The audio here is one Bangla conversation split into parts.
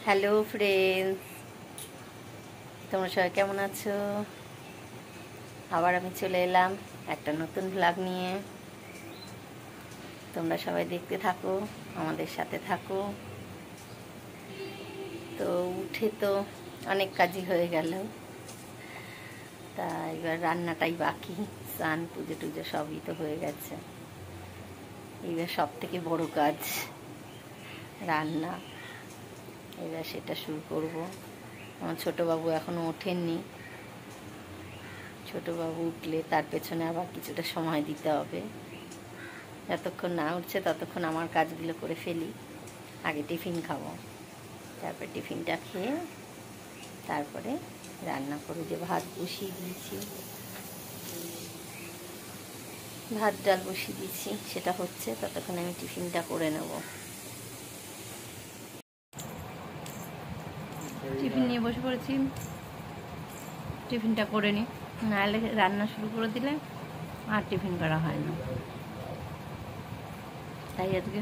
হ্যালো ফ্রেন্ডস, তোমরা সবাই কেমন আছো? আবার আমি চলে এলাম একটা নতুন ভ্লগ নিয়ে। তোমরা সবাই দেখতে থাকো, আমাদের সাথে থাকো। তো উঠে তো অনেক কাজই হয়ে গেল, তা এবার রান্নাটাই বাকি। স্নান পুজো টুজো সবই তো হয়ে গেছে, এবার সব থেকে বড় কাজ রান্না। এবার সেটা শুরু করব। আমার ছোটোবাবু এখনও ওঠেননি। ছোটোবাবু উঠলে তার পেছনে আবার কিছুটা সময় দিতে হবে। যতক্ষণ না উঠছে ততক্ষণ আমার কাজগুলো করে ফেলি। আগে টিফিন খাবো, তারপর টিফিনটা খেয়ে তারপরে রান্না করে যে ভাত বসিয়ে দিয়েছি, ভাত ডাল বসিয়ে দিয়েছি, সেটা হচ্ছে। ততক্ষণ আমি টিফিনটা করে নেব। টিফিন নিয়ে বসে পড়েছি, টিফিনটা করে নিই, নাহলে রান্না শুরু করে দিলে আর টিফিন করা হয় না। তাই আজকে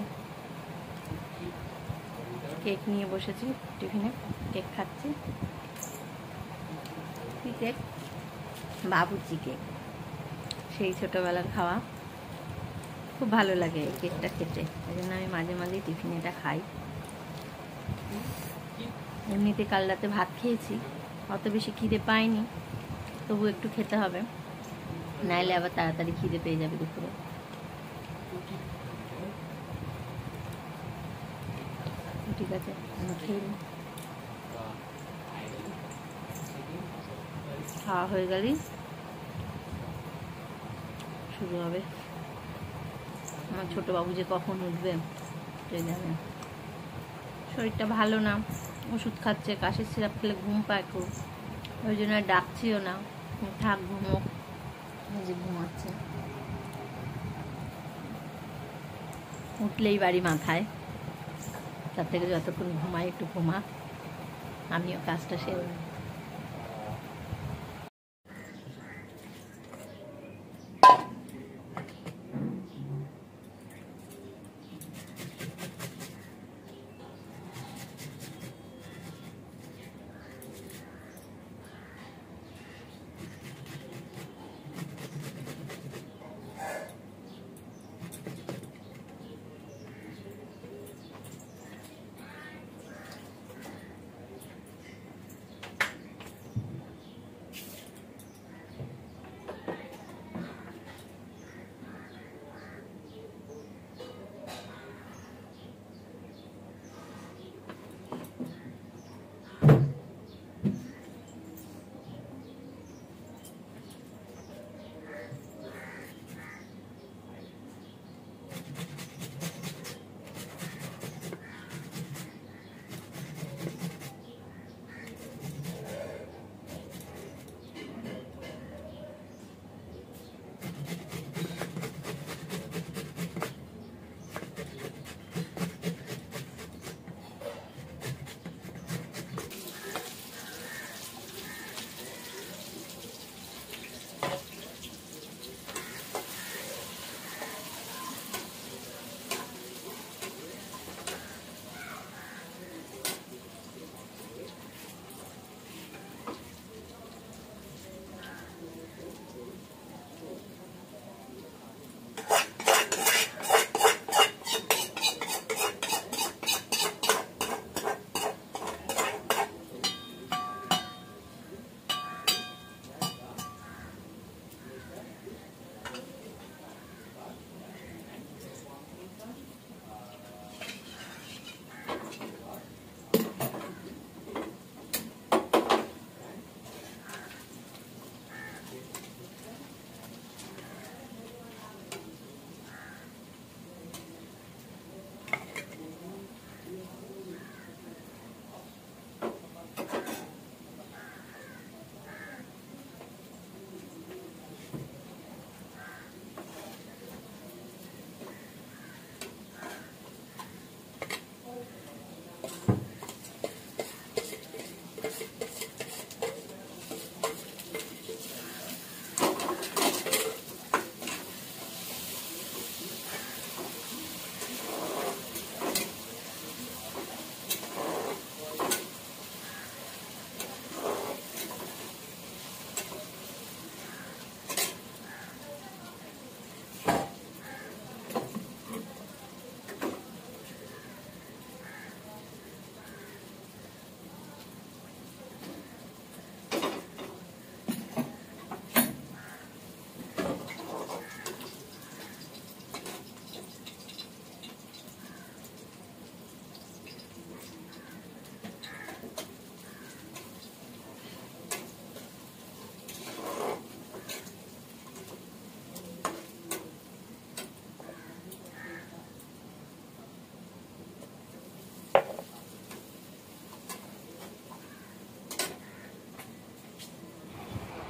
কেক নিয়ে বসেছি, টিফিনে কেক খাচ্ছি। কি কেক? বাবুর্চি কেক, সেই ছোটোবেলার খাওয়া। খুব ভালো লাগে এই কেকটা খেতে, এই জন্য আমি মাঝে মাঝেই টিফিনে এটা খাই। এমনিতে কাল রাতে ভাত খেয়েছি, অত বেশি খিদে পাইনি, তবু একটু খেতে হবে, নাইলে আবার তাড়াতাড়ি খিদে পেয়ে যাবে দুপুরে। ঠিক আছে, আমি খেয়ে নিই। খাওয়া হয়ে গেলেই শুরু হবে। আমার ছোটো বাবু যে কখন উঠবে কে জানে। শরীরটা ভালো না, ওষুধ খাচ্ছে, কাশির সিরাপ খেলে ঘুম পায় খুব, ওই জন্য ডাকছিও না, থাক ঘুমোক। যে ঘুমাচ্ছে, উঠলেই বাড়ি মাথায়। তার থেকে যতক্ষণ ঘুমাই একটু ঘুমা, আমিও কাজটা সেরে নিই।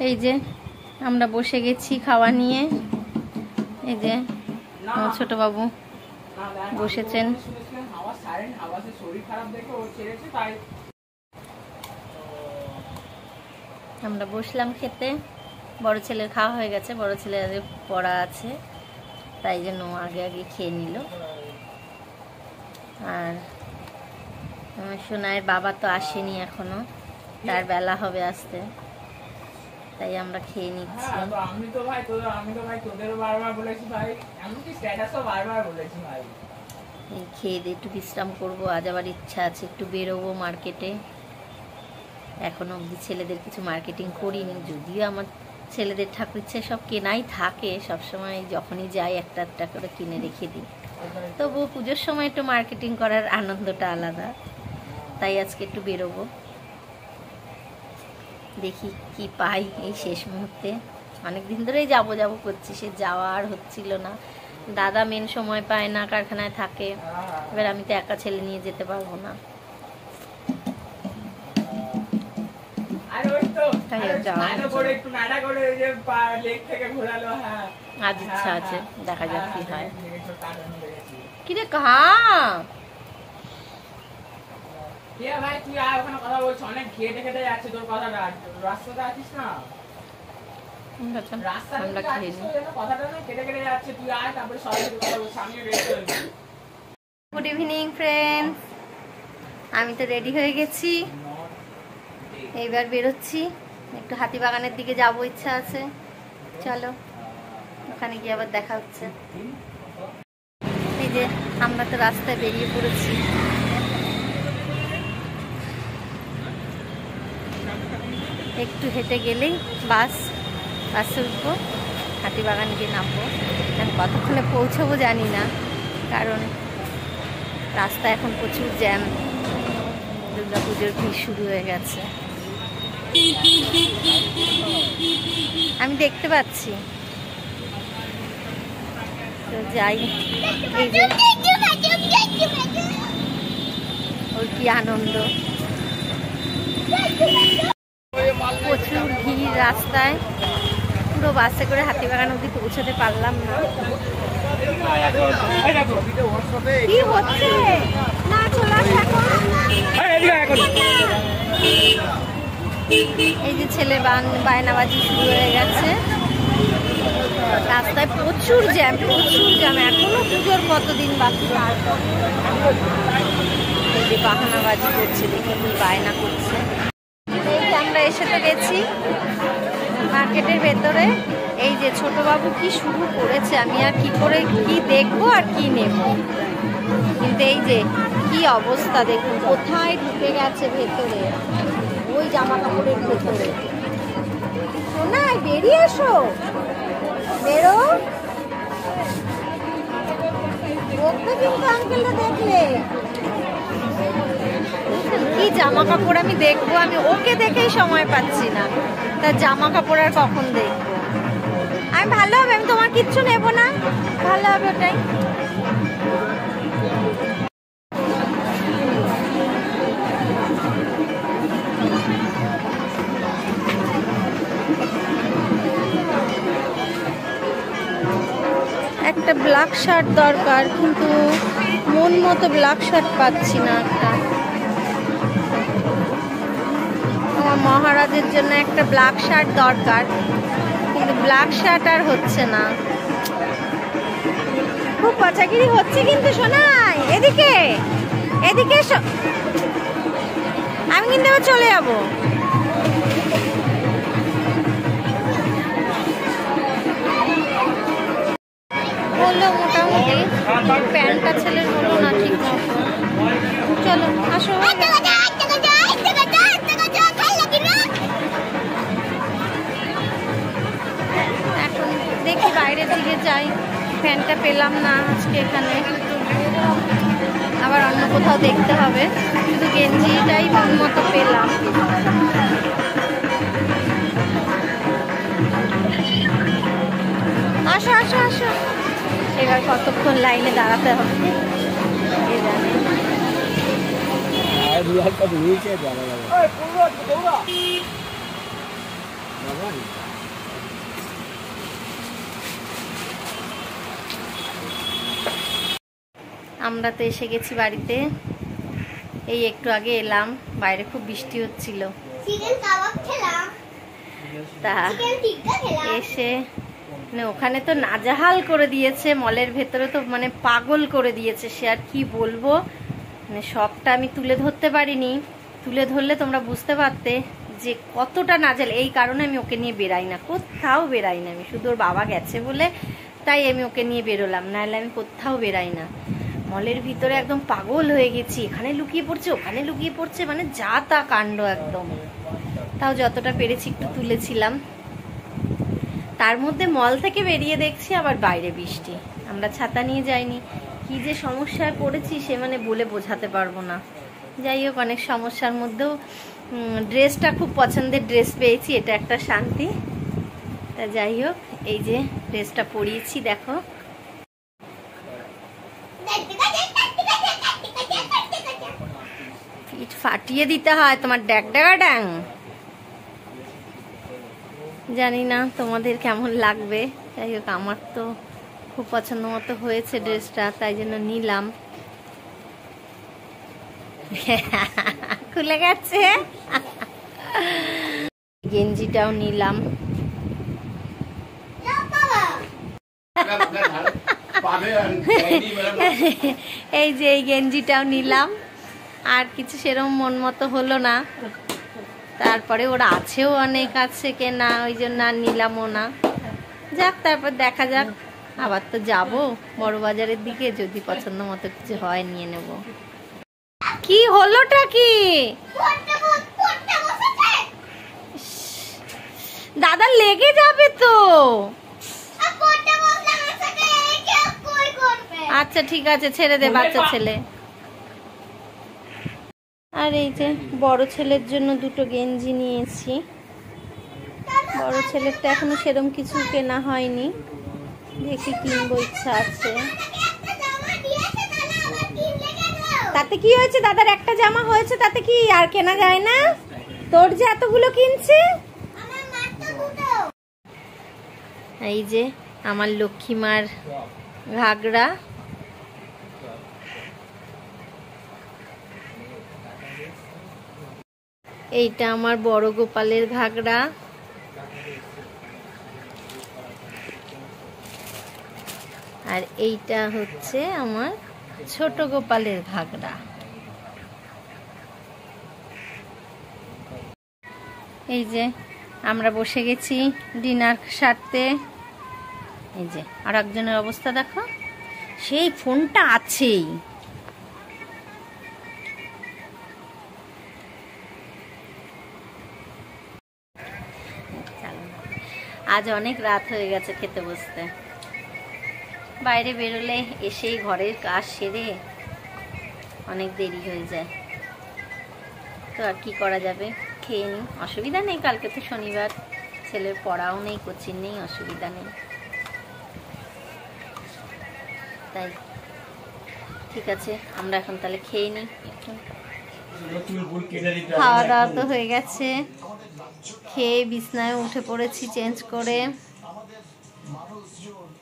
এই যে আমরা বসে গেছি খাওয়া নিয়ে। এই যে ছোট বাবু বসেছেন। আমরা বসলাম খেতে। বড় ছেলের খাওয়া হয়ে গেছে, বড় ছেলের পড়া আছে, তাই জন্য আগে আগে খেয়ে নিল। আর আমার সোনায়ের বাবা তো আসেনি এখনো, তার বেলা হবে আসতে, তাই আমরা খেয়ে নিচ্ছি। আমি তো ভাই তোদেরও বারবার বলেছি ভাই, এমনকি স্ট্যাটাসও বারবার বলেছি ভাই। এই খেয়ে দিয়ে একটু বিশ্রাম করবো। আজ আবার ইচ্ছা আছে একটু বেরোবো মার্কেটে। এখনো অবধি ছেলেদের কিছু মার্কেটিং করিনি, যদিও আমার ছেলেদের ঠাকুর ইচ্ছে সব কেনাই থাকে, সবসময় যখনই যাই একটা একটা করে কিনে রেখে দিই। তবুও পুজোর সময় একটু মার্কেটিং করার আনন্দটা আলাদা, তাই আজকে একটু বেরোবো। দেখি কি পাই এই শেষ মুহূর্তে। অনেকদিন ধরেই যাবো যাবো করছি, সে যাওয়া আর হচ্ছিল না। দাদা মেন সময় পায় না, কারখানায় থাকে, এবার আমি তো একা ছেলে নিয়ে যেতে পারবো না। আজ ইচ্ছা আছে, দেখা যাক কি হয়। কিরে কাহা ভাই তুই আর ওখানে কথা বলছিস, অনেক ঘেটে ঘেটে যাচ্ছে তোর কথাটা, রাস্তাতে আছিস না, গুড ইভিনিং ফ্রেন্ডস, আমি তো রেডি হয়ে গেছি, এইবার বেরোচ্ছি। একটু হাতিবাগানের দিকে যাবো, ইচ্ছা আছে। চলো, ওখানে গিয়ে আবার দেখা হচ্ছে। এই যে আমরা তো রাস্তায় বেরিয়ে পড়েছি। একটু হেঁটে গেলেই বাসে উঠবো, হাতিবাগান গিয়ে নামবো। কতক্ষণে পৌঁছবো জানি না, কারণ রাস্তা এখন প্রচুর জ্যাম। দুর্গাপুজোর ভিড় শুরু হয়ে গেছে, আমি দেখতে পাচ্ছি। তো যাই, এই যে ওর কি আনন্দ, প্রচুর ভিড় রাস্তায়। পুরো বাসে করে হাতিবাগান অবধি পৌঁছতে পারলাম না। কি হচ্ছে না, চলে আসো এখন। এই যে ছেলে বায়নাবাজি শুরু হয়ে গেছে। রাস্তায় প্রচুর জ্যাম, এখনো পুজোর কতদিন বাকি। এই যে বাহানাবাজি করছে, দেখি কি বায়না করছে। আমরা এসে তো গেছি মার্কেটের ভেতরে। এই যে ছোট বাবু কি শুরু করেছে, আমি আর কি করে কি দেখবো আর কি নেব। কিন্তু এই যে কি অবস্থা দেখুন, কোথায় ঢুকে গেছে ভেতরে, ওই জামা কাপড়ের ভেতরে। শোনাই, বেরিয়ে এসো, বেরো। ওকে কিন্তু আঙ্কেলটা দেখলে কি জামা কাপড় আমি দেখবো, আমি ওকে দেখেই সময় পাচ্ছি না, তার জামা কাপড় আর কখন দেখবো। আমি ভালো হবে, আমি তোমার কিচ্ছু নেব না, ভালো হবে ওটাই। একটা ব্ল্যাক শার্ট দরকার, কিন্তু মন মতো ব্ল্যাক শার্ট পাচ্ছি না। একটা আমার মহারাজের জন্য একটা ব্ল্যাক শার্ট দরকার, কিন্তু ব্ল্যাক শার্ট আর হচ্ছে না। খুব পচাগিরি হচ্ছে কিন্তু। শোনাই, এদিকে এদিকে এসো, আমি কিন্তু এবার চলে যাবো। হলো মোটামুটি, প্যান্টটা ছেলের হলো না ঠিক মতো। চলো আসো, এখন দেখি বাইরের দিকে যাই। প্যান্টটা পেলাম না আজকে এখানে, আবার অন্য কোথাও দেখতে হবে। শুধু গেঞ্জিটাই মন মতো পেলাম। আসো আসো আসো, এবার কতক্ষণ লাইনে দাঁড়াতে হবে কে জানে। আমরা তো এসে গেছি বাড়িতে, এই একটু আগে এলাম, বাইরে খুব বৃষ্টি হচ্ছিল, তা এসে মানে ওখানে তো নাজাহাল করে দিয়েছে, মলের ভেতরে তো মানে পাগল করে দিয়েছে, সে আর কি বলবো, মানে সবটা আমি তুলে ধরতে পারিনি, তুলে ধরলে তোমরা বুঝতে পারতে যে কতটা নাজাল। এই কারণে আমি ওকে নিয়ে বেরাই না, কোথাও বেরাই না আমি, শুধু ওর বাবা গেছে বলে তাই আমি ওকে নিয়ে বেরোলাম, নাহলে আমি কোথাও বেরাই না। মলের ভিতরে একদম পাগল হয়ে গেছি, এখানে লুকিয়ে পড়ছে ওখানে লুকিয়ে পড়ছে, মানে যা তা কাণ্ড একদম। তাও যতটা পেরেছি একটু তুলেছিলাম। তার মধ্যে মল থেকে বেরিয়ে দেখছি আবার বাইরে বৃষ্টি, আমরা ছাতা নিয়ে যাইনি, কি যে সমস্যায় পড়েছি সে মানে বলে বোঝাতে পারবো না। যাই হোক, অনেক সমস্যার মধ্যেও ড্রেসটা খুব পছন্দের ড্রেস পেয়েছি, এটা একটা শান্তি। তা যাই হোক, এই যে ড্রেসটা পরিয়েছি দেখো, পিঠ ফাটিয়ে দিতে হয় তোমার ড্যাক ড্যাগা ড্যাং। জানি না তোমাদের কেমন লাগবে, যাই হোক আমার তো খুব পছন্দ মতো হয়েছে ড্রেসটা, তাই জন্য নিলাম। খুলে গেছে, গেঞ্জিটাও নিলাম। এই যে এই গেঞ্জিটাও নিলাম, আর কিছু সেরকম মন মতো হলো না, তারপরে ওরা আছেও অনেক আছে কেনা, ওই জন্য আর নিলামও না। যাক, তারপর দেখা যাক, আবার তো যাব বড় বাজারের দিকে, যদি পছন্দ মতো কিছু হয় নিয়ে নেব। কি হলোটা কি দাদা, লেগে যাবে তো। আচ্ছা ঠিক আছে, ছেড়ে দে, বাচ্চা ছেলে। আর এই যে বড় ছেলের জন্য দুটো গেঞ্জি নিয়েছি, বড় ছেলেরটা এখনো সেরকম কিছু কেনা হয়নি, দেখি কিনবো, ইচ্ছা আছে। তাতে কি হয়েছে, দাদার একটা জামা হয়েছে, তাতে কি আর কেনা যায় না? তোর যে এতগুলো কিনছে। এই যে আমার লক্ষ্মীমার ঘাগরা, এইটা আমার বড় গোপালের ঘাগরা, আর এইটা হচ্ছে আমার ছোট গোপালের ঘাগরা। এই যে আমরা বসে গেছি ডিনার সারতে। এই যে আর একজনের অবস্থা দেখো, সেই ফোনটা আছেই। আজ অনেক রাত হয়ে গেছে খেতে বসতে, বাইরে বেরোলে এসেই ঘরের কাজ সেরে অনেক দেরি হয়ে যায়, তো আর কি করা যাবে, খেয়ে নিই, অসুবিধা নেই। কালকে তো শনিবার, ছেলের পড়াও নেই, কোচিং নেই, অসুবিধা নেই। তাই ঠিক আছে, আমরা এখন তাহলে খেয়ে নিই। খাওয়া দাওয়া তো হয়ে গেছে, খেয়ে বিছনায় উঠে পড়েছি চেঞ্জ করে,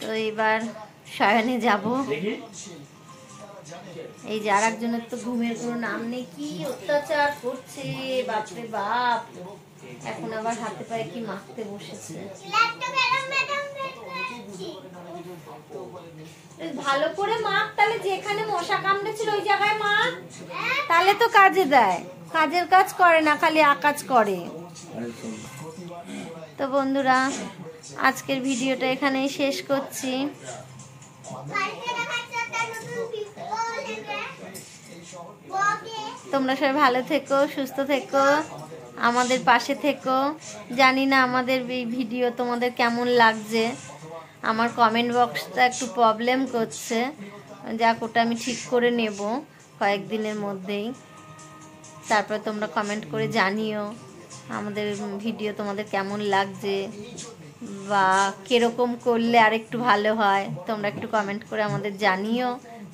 তো এবার শয়নে যাব। এই যে আর একজনের তো ঘুমের কোনো নাম নেই, কি অত্যাচার করছে বাপরে বাপ, এখন আবার হাতে পায়ে কি মাখতে বসেছে। ভালো করে মাখ, তাহলে যেখানে মশা কামড়েছিল ওই জায়গায় মাখ, তাহলে তো কাজে দেয়। কাজের কাজ করে না, খালি আকাজ করে। তো বন্ধুরা, আজকের ভিডিওটা এখানেই শেষ করছি। তোমরা সবাই ভালো থেকো, সুস্থ থেকো, আমাদের পাশে থেকো। জানি না আমাদের এই ভিডিও তোমাদের কেমন লাগছে, আমার কমেন্ট বক্সটা একটু প্রবলেম করছে, যাক ওটা আমি ঠিক করে নেব কয়েকদিনের মধ্যেই। তারপর তোমরা কমেন্ট করে জানিও আমাদের ভিডিও তোমাদের কেমন লাগছে, বা কিরকম করলে আর একটু ভালো হয়, তোমরা একটু কমেন্ট করে আমাদের জানিও,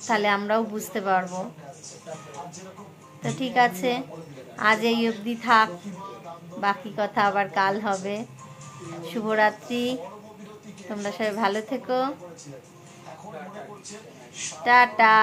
তাহলে আমরাও বুঝতে পারবো। তো ঠিক আছে, আজ এই অবধি থাক, বাকি কথা আবার কাল হবে। শুভরাত্রি, তোমরা সবাই ভালো থেকো, টাটা।